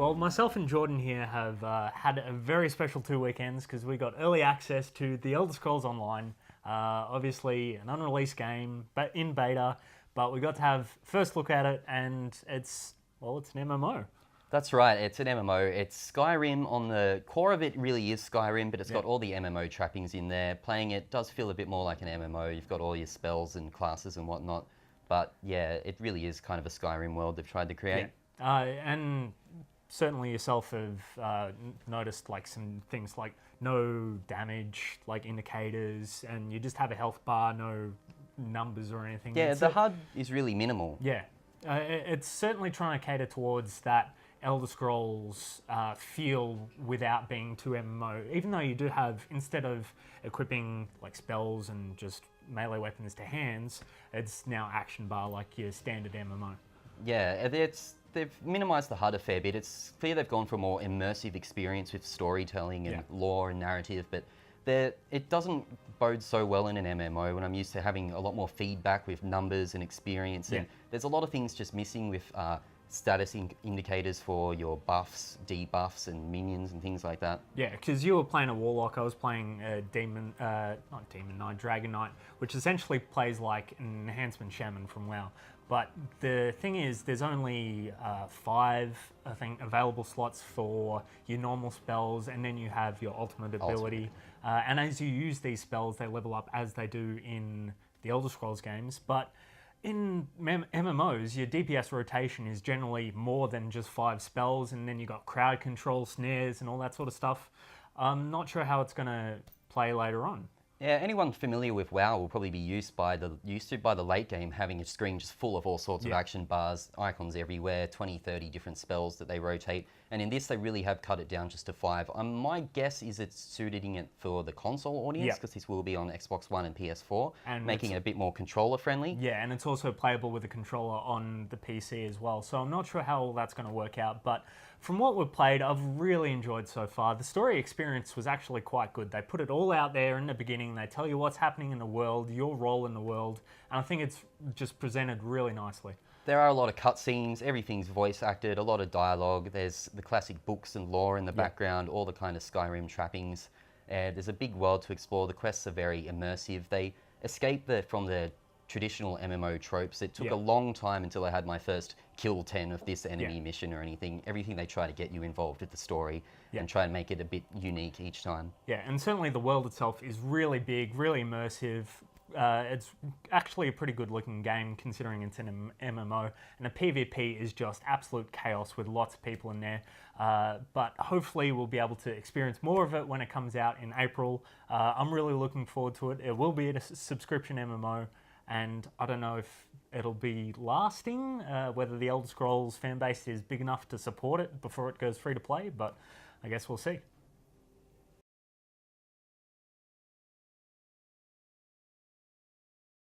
Well, myself and Jordan here have had a very special 2 weekends because we got early access to The Elder Scrolls Online. Obviously, an unreleased game, but in beta. But we got to have first look at it, and it's an MMO. That's right, it's an MMO. It's Skyrim. On the core of it really is Skyrim, but it's got all the MMO trappings in there. Playing it does feel a bit more like an MMO. You've got all your spells and classes and whatnot. But yeah, it really is kind of a Skyrim world they've tried to create. Yeah. And certainly yourself have noticed like some things like no damage, like indicators, and you just have a health bar, no numbers or anything. Yeah, the HUD is really minimal. Yeah, it's certainly trying to cater towards that Elder Scrolls feel without being too MMO. Even though you do have, instead of equipping like spells and just melee weapons to hands, it's now action bar like your standard MMO. Yeah, they've minimised the HUD a fair bit. It's clear they've gone for a more immersive experience with storytelling and lore and narrative, but it doesn't bode so well in an MMO when I'm used to having a lot more feedback with numbers and experience. And there's a lot of things just missing with status indicators for your buffs, debuffs, and minions and things like that. Yeah, because you were playing a Warlock, I was playing a Dragon Knight, which essentially plays like an enhancement shaman from WoW. But the thing is, there's only 5, I think, available slots for your normal spells, and then you have your ultimate ability. And as you use these spells, they level up as they do in the Elder Scrolls games. But in MMOs, your DPS rotation is generally more than just 5 spells, and then you got crowd control, snares, and all that sort of stuff. I'm not sure how it's going to play later on. Yeah, anyone familiar with WoW will probably be used to by the late game, having a screen just full of all sorts of action bars, icons everywhere, 20, 30 different spells that they rotate. And in this, they really have cut it down just to 5. My guess is it's suiting it for the console audience, because this will be on Xbox One and PS4, and making it a bit more controller friendly. Yeah, and it's also playable with a controller on the PC as well. So I'm not sure how all that's going to work out, but from what we've played, I've really enjoyed so far. The story experience was actually quite good. They put it all out there in the beginning. They tell you what's happening in the world, your role in the world, and I think it's just presented really nicely. There are a lot of cutscenes, everything's voice acted, a lot of dialogue. There's the classic books and lore in the background, all the kind of Skyrim trappings. There's a big world to explore. The quests are very immersive. They escape from the traditional MMO tropes. It took a long time until I had my first kill 10 of this enemy mission or anything. Everything they try to get you involved with the story and try and make it a bit unique each time. Yeah, and certainly the world itself is really big, really immersive. It's actually a pretty good looking game considering it's an MMO, and the PvP is just absolute chaos with lots of people in there. But hopefully we'll be able to experience more of it when it comes out in April. I'm really looking forward to it. It will be a subscription MMO, and I don't know if it'll be lasting, whether the Elder Scrolls fan base is big enough to support it before it goes free to play, but I guess we'll see.